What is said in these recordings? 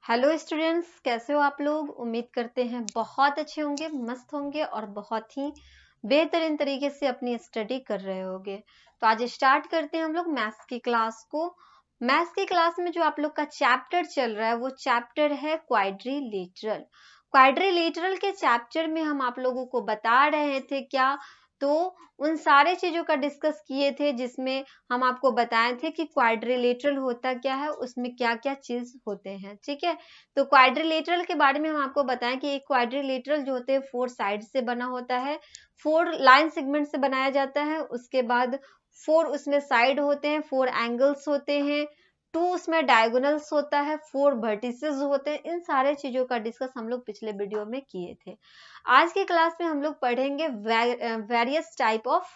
Hello students, कैसे हो आप लोग। उम्मीद करते हैं बहुत अच्छे होंगे, मस्त होंगे और बहुत ही बेहतरीन तरीके से अपनी स्टडी कर रहे होंगे। तो आज स्टार्ट करते हैं हम लोग मैथ्स की क्लास को। मैथ्स की क्लास में जो आप लोग का चैप्टर चल रहा है वो चैप्टर है क्वाड्रिलेटरल। क्वाड्रिलेटरल के चैप्टर में हम आप लोगों को बता रहे थे क्या, तो उन सारे चीजों का डिस्कस किए थे जिसमें हम आपको बताए थे कि क्वाड्रिलेटरल होता क्या है, उसमें क्या क्या चीज होते हैं। ठीक है, तो क्वाड्रिलेटरल के बारे में हम आपको बताएं कि एक क्वाड्रिलेटरल जो होते हैं 4 साइड से बना होता है, 4 लाइन सेगमेंट से बनाया जाता है। उसके बाद 4 उसमें साइड होते हैं, 4 एंगल्स होते हैं, 2 उसमें डायगोनल्स होता है, 4 वर्टिसेस होते हैं। इन सारे चीजों का डिस्कस हम लोग पिछले वीडियो में किए थे। आज की क्लास में हम लोग पढ़ेंगे वेरियस टाइप ऑफ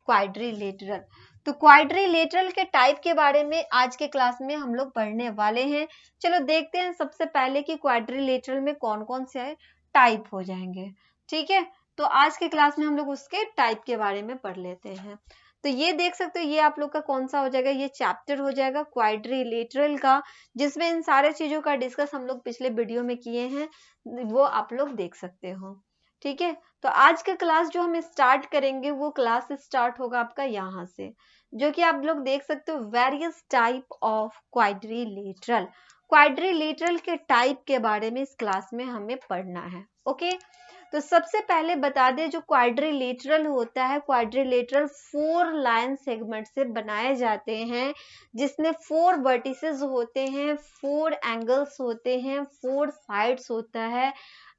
क्वाड्रिलेटरल। तो क्वाड्रिलेटरल के टाइप के बारे में आज के क्लास में हम लोग पढ़ने वाले हैं। चलो देखते हैं सबसे पहले कि क्वाड्रिलेटरल में कौन कौन से टाइप हो जाएंगे। ठीक है, तो आज के क्लास में हम लोग उसके टाइप के बारे में पढ़ लेते हैं। तो ये देख सकते हो, ये आप लोग का कौन सा हो जाएगा, ये चैप्टर हो जाएगा क्वाड्रिलेटरल का, जिसमें इन सारे चीजों का डिस्कस हम लोग पिछले वीडियो में किए हैं, वो आप लोग देख सकते हो। ठीक है, तो आज का क्लास जो हम स्टार्ट करेंगे वो क्लास स्टार्ट होगा आपका यहाँ से, जो कि आप लोग देख सकते हो various type of quadrilateral. Quadrilateral के टाइप के बारे में इस क्लास में हमें पढ़ना है। ओके, तो सबसे पहले बता दें, जो क्वाड्रिलेटरल होता है, क्वाड्रिलेटरल 4 लाइन सेगमेंट से बनाए जाते हैं, जिसमें 4 वर्टिसेस होते हैं, 4 एंगल्स होते हैं, 4 साइड्स होता है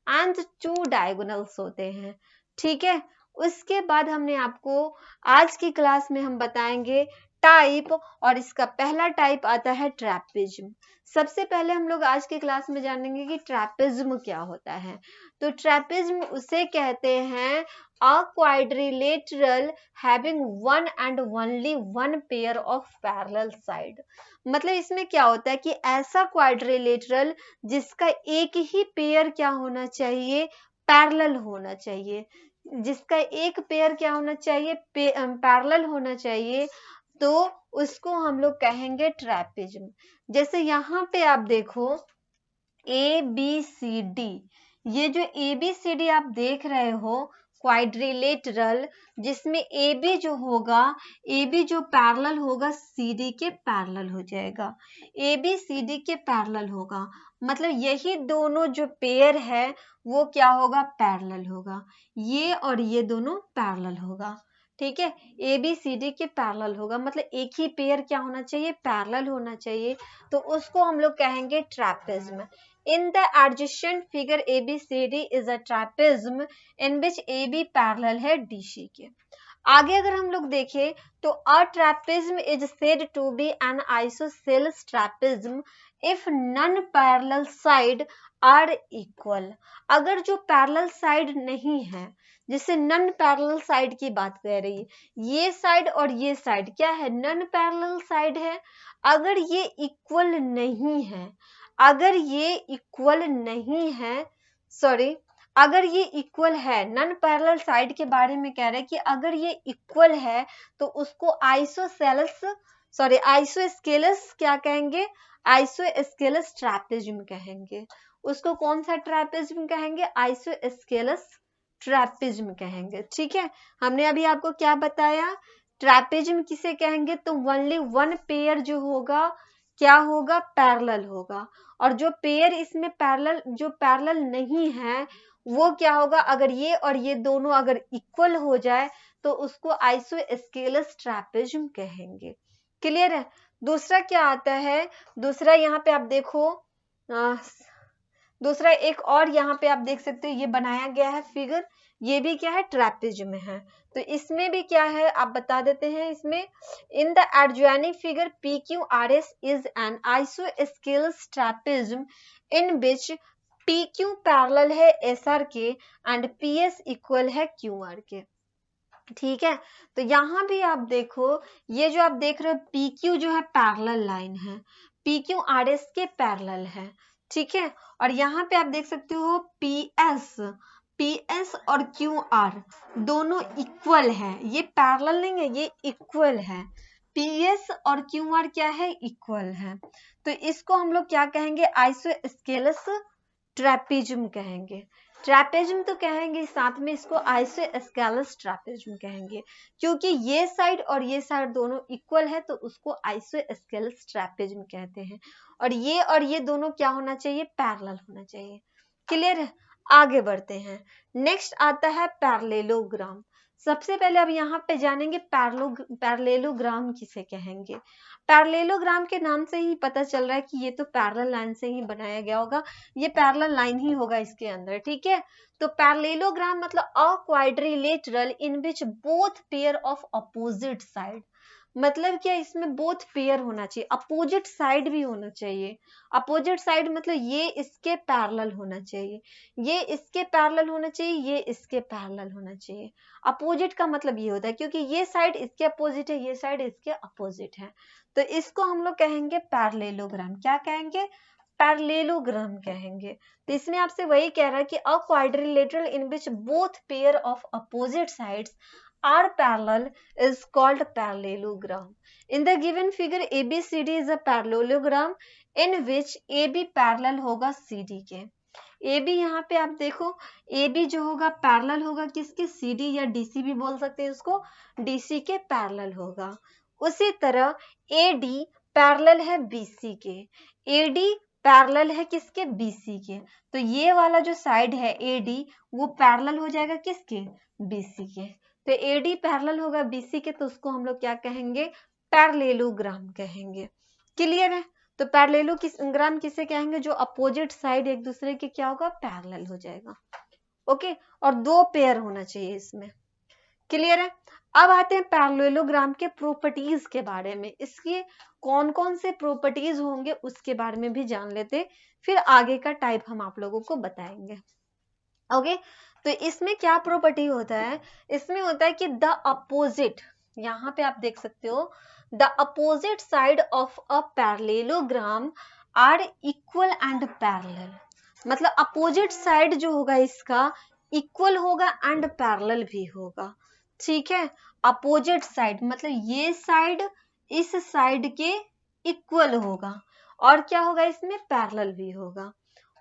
एंड 2 डायगोनल्स होते हैं। ठीक है, उसके बाद हमने आपको आज की क्लास में हम बताएंगे टाइप, और इसका पहला टाइप आता है ट्रैपेजिज्म। सबसे पहले हम लोग आज की क्लास में जानेंगे कि ट्रैपेजिज्म क्या होता है। तो ट्रैपेजिज्म उसे कहते हैं अ quadrilateral having one and only one pair of parallel side. मतलब इसमें क्या होता है कि ऐसा क्वाड्रिलेटरल जिसका एक ही पेयर क्या होना चाहिए, पैरेलल होना चाहिए, जिसका एक पेयर क्या होना चाहिए, पैरेलल होना चाहिए, तो उसको हम लोग कहेंगे ट्रैपेजिज्म। जैसे यहाँ पे आप देखो ए बी सी डी, ये जो ए बी सी डी आप देख रहे हो क्वाड्रिलेटरल, जिसमें ए बी जो होगा, ए बी जो पैरेलल होगा सी डी के पैरेलल हो जाएगा, ए बी सी डी के पैरेलल होगा। मतलब यही दोनों जो पेयर है वो क्या होगा, पैरेलल होगा। ये और ये दोनों पैरेलल होगा। ठीक है, ए बी सी डी के पैरेलल होगा, मतलब एक ही पेयर क्या होना चाहिए, पैरेलल होना चाहिए, तो उसको हम लोग कहेंगे ट्रैपेजिज्म। In the adjacent figure ABCD is a trapezium in which AB parallel है DC के। आगे अगर हम लोग देखें तो a trapezium is said to be an isosceles trapezium if non-parallel side are equal। अगर जो पैरेलल साइड नहीं है, जिससे नॉन पैरेलल साइड की बात कर रही है, ये साइड और ये साइड क्या है, नॉन पैरेलल साइड है। अगर ये इक्वल नहीं है, अगर ये इक्वल नहीं है, सॉरी, अगर ये इक्वल है, नॉन पैरेलल साइड के बारे में कह रहे हैं कि अगर ये इक्वल है तो उसको आइसोसेलेस, सॉरी आइसोस्केलस क्या कहेंगे, आइसोस्केलस ट्रैपेजिज्म कहेंगे। उसको कौन सा ट्रैपेजिज्म कहेंगे, आइसोस्केलस ट्रैपेजिज्म कहेंगे। ठीक है, हमने अभी आपको क्या बताया, ट्रैपेजिज्म किसे कहेंगे, तो ओनली वन पेयर जो होगा क्या होगा, पैरेलल होगा, और जो पेयर इसमें पैरेलल, जो पैरेलल नहीं है वो क्या होगा, अगर ये और ये दोनों अगर इक्वल हो जाए तो उसको आइसोस्केलस ट्रैपेजिज्म कहेंगे। क्लियर है। दूसरा क्या आता है, दूसरा यहाँ पे आप देखो, दूसरा एक और यहाँ पे आप देख सकते हो, ये बनाया गया है फिगर, ये भी क्या है, ट्रैपेजिज्म है। तो इसमें भी क्या है आप बता देते हैं, इसमें in the adjoining figure PQRS is an isosceles trapezium in which PQ parallel है SR के एंड PS इक्वल है QR के। ठीक है, तो यहाँ भी आप देखो, ये जो आप देख रहे हो PQ जो है पैरेलल लाइन है, PQ RS के पैरेलल है। ठीक है, और यहाँ पे आप देख सकते हो PS और QR दोनों इक्वल है, ये पैरेलल नहीं है, ये इक्वल है। PS और QR क्या है, इक्वल है, तो इसको हम लोग क्या कहेंगे, आइसोस्केलस ट्रेपेजियम कहेंगे। ट्रेपेजियम तो कहेंगे, साथ में इसको आइसोस्केलस ट्रेपेजियम कहेंगे, क्योंकि ये साइड और ये साइड दोनों इक्वल है तो उसको आइसोस्केलस ट्रेपेजियम कहते हैं। और ये दोनों क्या होना चाहिए, पैरेलल होना चाहिए। क्लियर है, आगे बढ़ते हैं। नेक्स्ट आता है पैरेललोग्राम। सबसे पहले अब यहाँ पे जानेंगे पैरेललोग्राम किसे कहेंगे। पैरेललोग्राम के नाम से ही पता चल रहा है कि ये तो पैरेलल लाइन से ही बनाया गया होगा, ये पैरेलल लाइन ही होगा इसके अंदर, ठीक है। तो पैरेललोग्राम मतलब अ quadrilateral in which both pair of opposite side, मतलब क्या, इसमें बोथ पेयर होना चाहिए, अपोजिट साइड भी होना चाहिए। अपोजिट साइड मतलब ये इसके पैरेलल होना चाहिए, ये इसके पैरेलल होना चाहिए, ये इसके पैरेलल होना चाहिए। अपोजिट का मतलब ये होता है क्योंकि ये साइड इसके अपोजिट है, ये साइड इसके अपोजिट है, तो इसको हम लोग कहेंगे पैरेललोग्राम। क्या कहेंगे, पैरेललोग्राम कहेंगे। तो इसमें आपसे वही कह रहा है कि अ quadrilateral in which both pair of opposite sides are parallel is called parallelogram. In the given figure ABCD is a parallelogram in which AB parallel होगा CD के। AB यहाँ पे आप देखो, AB जो होगा पैरेलल होगा किसके, CD या DC भी बोल सकते हैं उसको, DC के पैरेलल होगा। उसी तरह AD पैरेलल है BC के, AD पैरेलल है किसके, BC के, तो ये वाला जो साइड है AD वो पैरेलल हो जाएगा किसके, BC के। तो AD पैरेलल होगा BC के, तो उसको हम लोग क्या कहेंगे, पैरेललोग्राम कहेंगे। क्लियर है, तो पैरेललोग्राम किसे कहेंगे, जो अपोजिट साइड एक दूसरे के क्या होगा, पैरेलल हो जाएगा। ओके, और दो पेयर होना चाहिए इसमें। क्लियर है, अब आते हैं पैरेललोग्राम के प्रॉपर्टीज के बारे में, इसके कौन कौन से प्रॉपर्टीज होंगे उसके बारे में भी जान लेते, फिर आगे का टाइप हम आप लोगों को बताएंगे। ओके, तो इसमें क्या प्रॉपर्टी होता है, इसमें होता है कि द अपोजिट, यहाँ पे आप देख सकते हो, the opposite side of a parallelogram are equal and parallel, मतलब अपोजिट साइड जो होगा इसका इक्वल होगा एंड पैरेलल भी होगा, ठीक है। अपोजिट साइड मतलब ये साइड इस साइड के इक्वल होगा, और क्या होगा इसमें, पैरेलल भी होगा।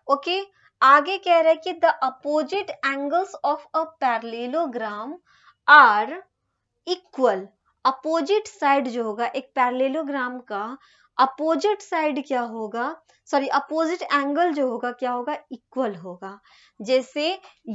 ओके, आगे कह रहे हैं कि the opposite angles of a parallelogram are equal. Opposite side जो होगा एक पैरेललोग्राम का, अपोजिट साइड क्या होगा, सॉरी अपोजिट एंगल जो होगा क्या होगा, इक्वल होगा। जैसे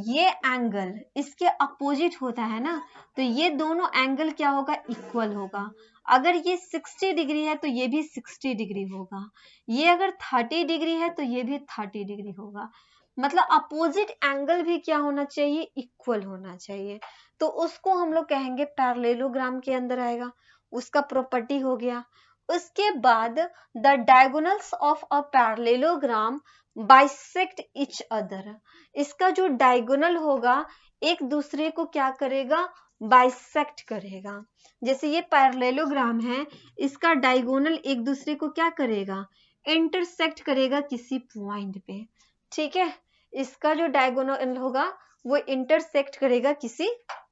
ये एंगल इसके अपोजिट होता है ना, तो ये दोनों एंगल क्या होगा, इक्वल होगा। अगर ये 60 डिग्री है तो ये भी 60 डिग्री होगा, ये अगर 30 डिग्री है तो ये भी 30 डिग्री होगा, मतलब अपोजिट एंगल भी क्या होना चाहिए, इक्वल होना चाहिए, तो उसको हम लोग कहेंगे पैरेललोग्राम के अंदर आएगा, उसका प्रॉपर्टी हो गया। उसके बाद the diagonals of a parallelogram bisect each other, इसका जो डायगोनल होगा एक दूसरे को क्या करेगा, बाइसेक्ट करेगा। जैसे ये पैरेललोग्राम है, इसका डायगोनल एक दूसरे को क्या करेगा, इंटरसेक्ट करेगा किसी पॉइंट पे, ठीक है। इसका जो डायगोनल होगा वो इंटरसेक्ट करेगा किसी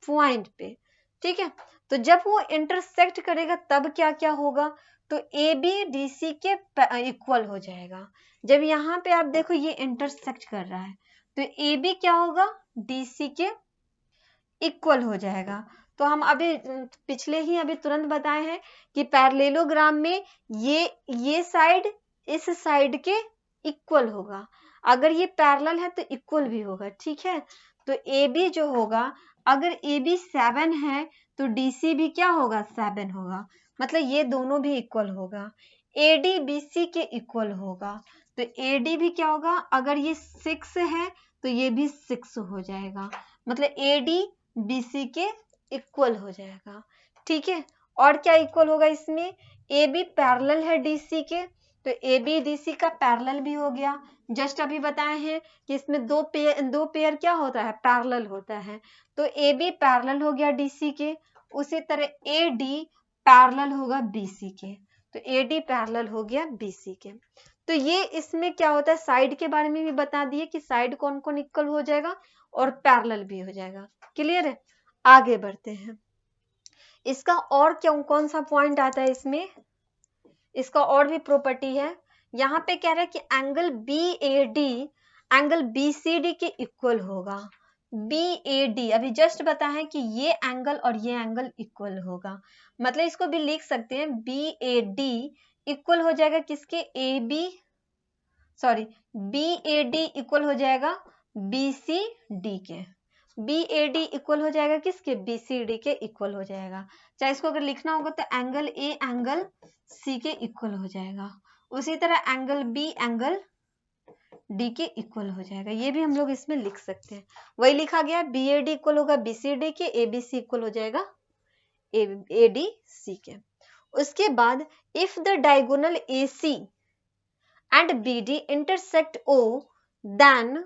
पॉइंट पे, ठीक है। तो जब वो इंटरसेक्ट करेगा तब क्या क्या होगा, तो AB DC के इक्वल हो जाएगा। जब यहाँ पे आप देखो ये इंटरसेक्ट कर रहा है तो AB क्या होगा, DC के इक्वल हो जाएगा। तो हम अभी पिछले ही अभी तुरंत बताए हैं कि पैरेललोग्राम में ये साइड इस साइड के इक्वल होगा, अगर ये पैरेलल है तो इक्वल भी होगा, ठीक है। तो AB जो होगा, अगर AB 7 है तो DC भी क्या होगा, 7 होगा, मतलब ये दोनों भी इक्वल होगा। AD BC के इक्वल होगा, तो AD भी क्या होगा, अगर ये 6 है तो ये भी 6 हो जाएगा, मतलब AD BC के इक्वल हो जाएगा, ठीक है। और क्या इक्वल होगा इसमें, AB पैरेलल है DC के, तो AB DC का पैरेलल भी हो गया। जस्ट अभी बताए हैं कि इसमें दो पेयर क्या होता है, पैरेलल होता है, तो AB पैरेलल हो गया DC के, उसी तरह AD पैरेलल होगा BC के, तो AD पैरेलल हो गया BC के। तो ये इसमें क्या होता है, साइड के बारे में भी बता दिए कि साइड कौन कौन इक्वल हो जाएगा और पैरेलल भी हो जाएगा। क्लियर है, आगे बढ़ते हैं। इसका और क्यों कौन सा पॉइंट आता है इसमें, इसका और भी प्रॉपर्टी है। यहाँ पे कह रहा है कि एंगल BAD एंगल BCD के इक्वल होगा। BAD अभी जस्ट बताया है कि ये एंगल और ये एंगल इक्वल होगा, मतलब इसको भी लिख सकते हैं BAD इक्वल हो जाएगा किसके, BAD इक्वल हो जाएगा BCD के। BAD इक्वल हो जाएगा किसके, BCD के इक्वल हो जाएगा। चाहे इसको अगर लिखना होगा तो एंगल A एंगल C के इक्वल हो जाएगा, उसी तरह एंगल B एंगल D के इक्वल हो जाएगा। ये भी हम लोग इसमें लिख सकते हैं, वही लिखा गया BAD इक्वल होगा BCD के, ABC इक्वल हो जाएगा ADC के। उसके बाद if the diagonal AC and BD intersect O then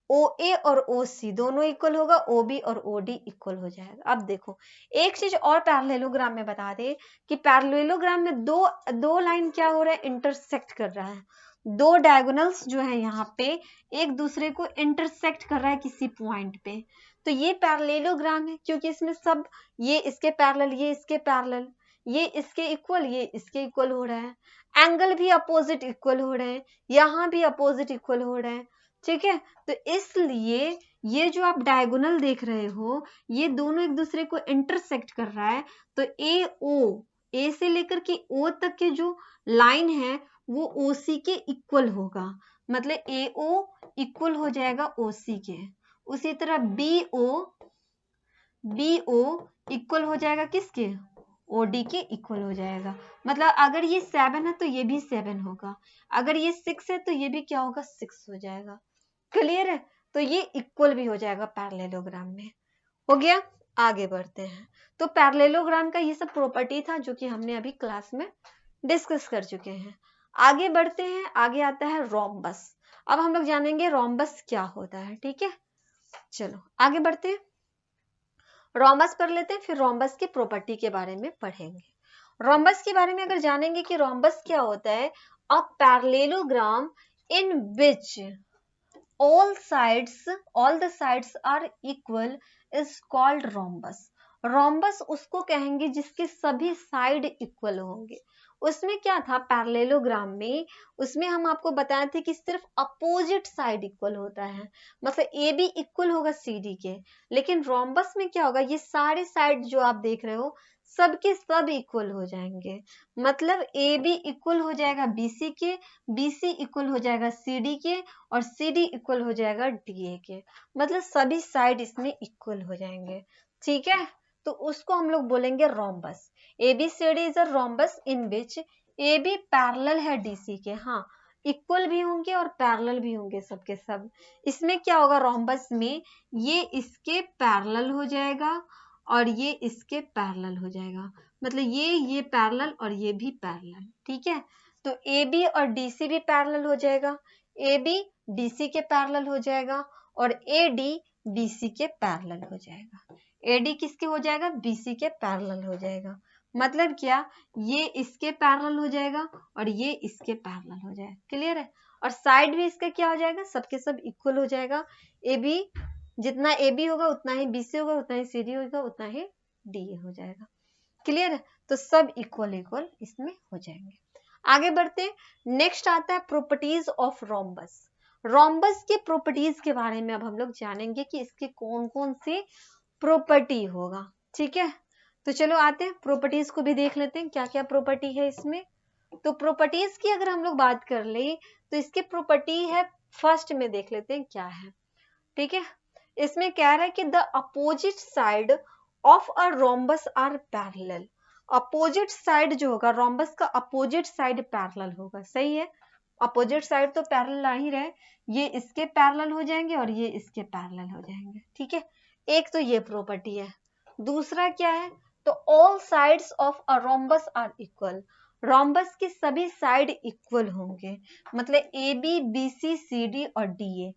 OA और OC दोनों इक्वल होगा, OB और OD इक्वल हो जाएगा। अब देखो एक चीज और पैरेललोग्राम में बता दे कि पैरेललोग्राम में दो लाइन क्या हो रहा है, इंटरसेक्ट कर रहा है। दो डायगोनल्स जो है यहाँ पे एक दूसरे को इंटरसेक्ट कर रहा है किसी पॉइंट पे, तो ये पैरेललोग्राम है क्योंकि इसमें सब ये इसके पैरेलल, ये इसके पैरेलल, ये इसके इक्वल, ये इसके इक्वल हो रहा है। एंगल भी अपोजिट इक्वल हो रहे हैं, यहाँ भी अपोजिट इक्वल हो रहे हैं, ठीक है। तो इसलिए ये जो आप डायगोनल देख रहे हो ये दोनों एक दूसरे को इंटरसेक्ट कर रहा है, तो ए से लेकर के ओ तक के जो लाइन है वो OC के इक्वल होगा, मतलब AO इक्वल हो जाएगा OC के। उसी तरह BO इक्वल हो जाएगा किसके, OD के इक्वल हो जाएगा। मतलब अगर ये 7 है तो ये भी 7 होगा, अगर ये 6 है तो ये भी क्या होगा, 6 हो जाएगा। क्लियर है, तो ये इक्वल भी हो जाएगा पैरेललोग्राम में। हो गया, आगे बढ़ते हैं। तो पैरेललोग्राम का ये सब प्रॉपर्टी था जो कि हमने अभी क्लास में डिस्कस कर चुके हैं। आगे बढ़ते हैं, आगे आता है रोम्बस। अब हम लोग जानेंगे रोम्बस क्या होता है, ठीक है। चलो आगे बढ़ते हैं, रोम्बस पढ़ लेते हैं, फिर रोम्बस की प्रॉपर्टी के बारे में पढ़ेंगे। रोम्बस के बारे में अगर जानेंगे कि रोम्बस क्या होता है, a parallelogram in which all the sides are equal is called rhombus. Rhombus उसको कहेंगे जिसके सभी साइड इक्वल होंगे। उसमें क्या था पैरेललोग्राम में, उसमें हम आपको बताए थे कि सिर्फ अपोजिट साइड इक्वल होता है, मतलब ए बी इक्वल होगा CD के, लेकिन रोम्बस में क्या होगा, ये सारे साइड जो आप देख रहे हो सबके सब इक्वल हो जाएंगे, मतलब AB इक्वल हो जाएगा BC के, BC इक्वल हो जाएगा CD के, और CD इक्वल हो जाएगा DA के, मतलब सभी साइड इसमें इक्वल हो जाएंगे, ठीक है। तो उसको हम लोग बोलेंगे rhombus. ABCD is a rhombus in which AB parallel है DC के, हाँ इक्वल भी होंगे और पैरेलल भी होंगे सबके सब। इसमें क्या होगा रोम्बस में, ये इसके पैरेलल हो जाएगा और ये इसके पैरेलल हो जाएगा, मतलब ये पैरेलल और ये भी पैरेलल, ठीक है। तो AB और DC भी पैरेलल हो जाएगा, AB DC के पैरेलल हो जाएगा और AD BC के पैरेलल हो जाएगा। AD किसके हो जाएगा, BC के पैरेलल हो जाएगा, मतलब क्या, ये इसके पैरेलल हो जाएगा और ये इसके पैरेलल हो जाएगा। क्लियर है, और साइड भी इसका क्या हो जाएगा, सबके सब इक्वल हो जाएगा। AB जितना AB होगा उतना ही BC होगा, उतना ही CD होगा, उतना ही DA हो जाएगा। क्लियर है, तो सब इक्वल इसमें हो जाएंगे। आगे बढ़ते हैं, नेक्स्ट आता है प्रॉपर्टीज ऑफ रोम्बस। रोम्बस के प्रॉपर्टीज के बारे में अब हम लोग जानेंगे कि इसके कौन कौन से प्रॉपर्टी होगा, ठीक है। तो चलो आते हैं प्रॉपर्टीज को भी देख लेते हैं क्या क्या प्रॉपर्टी है इसमें। तो प्रॉपर्टीज की अगर हम लोग बात कर ले तो इसके प्रॉपर्टी है, फर्स्ट में देख लेते हैं क्या है, ठीक है। इसमें कह रहा है कि the opposite side of a rhombus are parallel. Opposite side जो होगा रोम्बस का, अपोजिट साइड पैरेलल होगा, सही है। अपोजिट साइड तो पैरेलल आ ही रहे, ये इसके पैरेलल हो जाएंगे और ये इसके पैरेलल हो जाएंगे, ठीक है। एक तो ये प्रॉपर्टी है। दूसरा क्या है, तो all sides of a rhombus are equal. Rhombus के सभी साइड इक्वल होंगे, मतलब AB BC CD और DA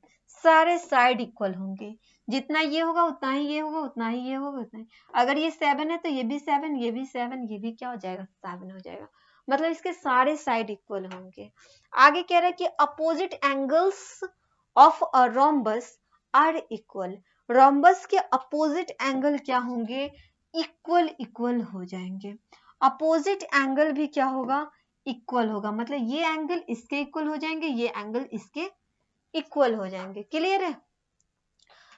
सारे साइड इक्वल होंगे, जितना ये होगा उतना ही ये होगा, उतना ही ये होगा, उतना ही। अगर ये 7 है तो ये भी 7, ये भी 7, ये भी क्या हो जाएगा, 7 हो जाएगा, मतलब इसके सारे साइड इक्वल होंगे। आगे कह रहा है कि opposite angles of a rhombus are equal. Rhombus के अपोजिट एंगल क्या होंगे, इक्वल इक्वल हो जाएंगे। अपोजिट एंगल भी क्या होगा, इक्वल होगा, मतलब ये एंगल इसके इक्वल हो जाएंगे, ये एंगल इसके इक्वल हो जाएंगे। क्लियर है?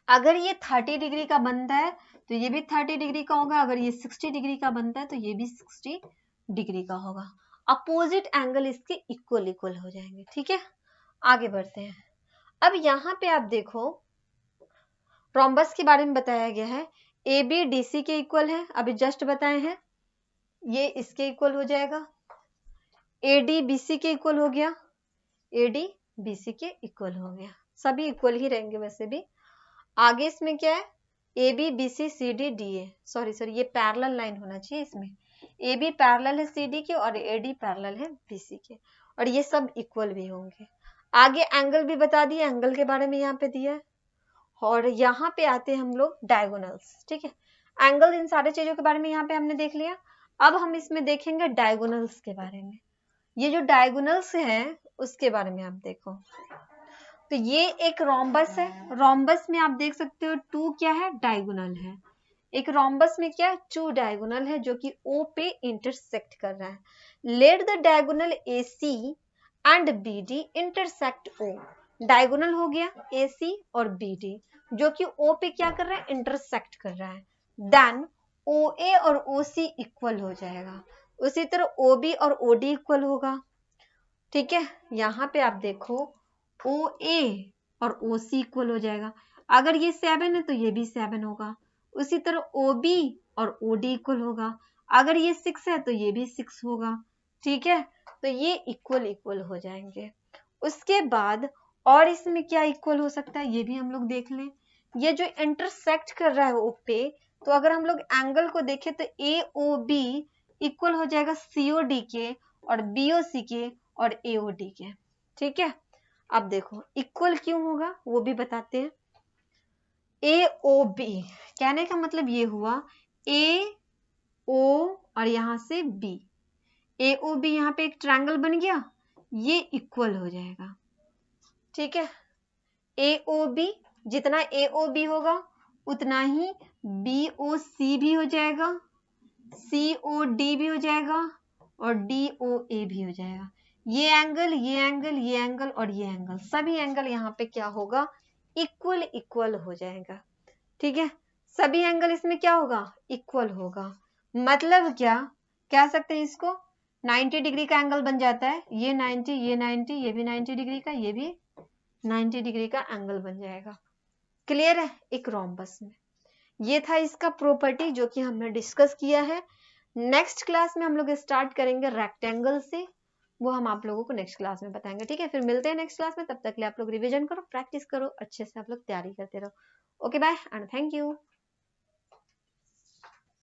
अगर ये 30 डिग्री का बनता है तो ये भी 30 डिग्री का होगा, अगर ये 60 डिग्री का बनता है तो ये भी 60 डिग्री का होगा। अपोजिट एंगल इसके इक्वल इक्वल हो जाएंगे। ठीक है, आगे बढ़ते हैं। अब यहाँ पे आप देखो रोम्बस के बारे में बताया गया है, ए बी डी सी के इक्वल है, अभी जस्ट बताए हैं, ये इसके इक्वल हो जाएगा। ए डी बी सी के इक्वल हो गया, ए डी बी सी के इक्वल हो गया, सभी इक्वल ही रहेंगे वैसे भी। आगे इसमें क्या है, A B B C C D D A, sorry ये पैरेलल लाइन होना चाहिए इसमें, ए बी पैरेलल है सी डी के और ए डी पैरेलल है बी सी के, और ये सब इक्वल भी होंगे। आगे एंगल भी बता दिया, एंगल के बारे में यहाँ पे दिया है। और यहाँ पे आते हैं हम लोग डायगोनल्स। ठीक है, एंगल इन सारे चीजों के बारे में यहाँ पे हमने देख लिया। अब हम इसमें देखेंगे डायगोनल्स के बारे में। ये जो डायगोनल्स हैं उसके बारे में आप देखो, तो ये एक रोम्बस है, रोम्बस में आप देख सकते हो टू क्या है, डायगोनल है। एक रोम्बस में क्या है, टू डायगोनल है जो कि ओ पे इंटरसेक्ट कर रहा है। Let the diagonal A C and B D intersect O, diagonal हो गया ए सी और बी डी जो कि ओ पे क्या कर रहा है, इंटरसेक्ट कर रहा है। देन ओ ए और ओ सी इक्वल हो जाएगा, उसी तरह ओ बी और ओ डी इक्वल होगा। ठीक है, यहाँ पे आप देखो ओ ए और ओ सी इक्वल हो जाएगा, अगर ये 7 है तो ये भी 7 होगा। उसी तरह ओ बी और ओ डी इक्वल होगा, अगर ये 6 है तो ये भी 6 होगा। ठीक है, तो ये इक्वल इक्वल हो जाएंगे। उसके बाद और इसमें क्या इक्वल हो सकता है ये भी हम लोग देख लें। ये जो इंटरसेक्ट कर रहा है ओ पे, तो अगर हम लोग एंगल को देखें तो ए ओ बी इक्वल हो जाएगा सी ओ डी के और बी ओ सी के और ए ओ डी के। ठीक है, अब देखो इक्वल क्यों होगा वो भी बताते हैं। ए ओ बी कहने का मतलब ये हुआ, ए ओ और यहां से बी, ए ओ बी यहाँ पे एक ट्रायंगल बन गया, ये इक्वल हो जाएगा। ठीक है, ए ओ बी जितना ए ओ बी होगा उतना ही बी ओ सी भी हो जाएगा, सी ओ डी भी हो जाएगा और डी ओ ए भी हो जाएगा। ये एंगल ये एंगल ये एंगल और ये एंगल, सभी एंगल यहाँ पे क्या होगा, इक्वल इक्वल हो जाएगा। ठीक है, सभी एंगल इसमें क्या होगा, इक्वल होगा। मतलब क्या कह सकते हैं इसको, 90 डिग्री का एंगल बन जाता है, ये 90 ये 90 ये भी 90 डिग्री का, ये भी 90 डिग्री का एंगल बन जाएगा। क्लियर है, एक रोम्बस में ये था इसका प्रॉपर्टी जो कि हमने डिस्कस किया है। नेक्स्ट क्लास में हम लोग स्टार्ट करेंगे रेक्टेंगल से, वो हम आप लोगों को नेक्स्ट क्लास में बताएंगे। ठीक है, फिर मिलते हैं नेक्स्ट क्लास में, तब तक के लिए आप लोग रिवीजन करो, प्रैक्टिस करो, अच्छे से आप लोग तैयारी करते रहो। Okay bye and thank you.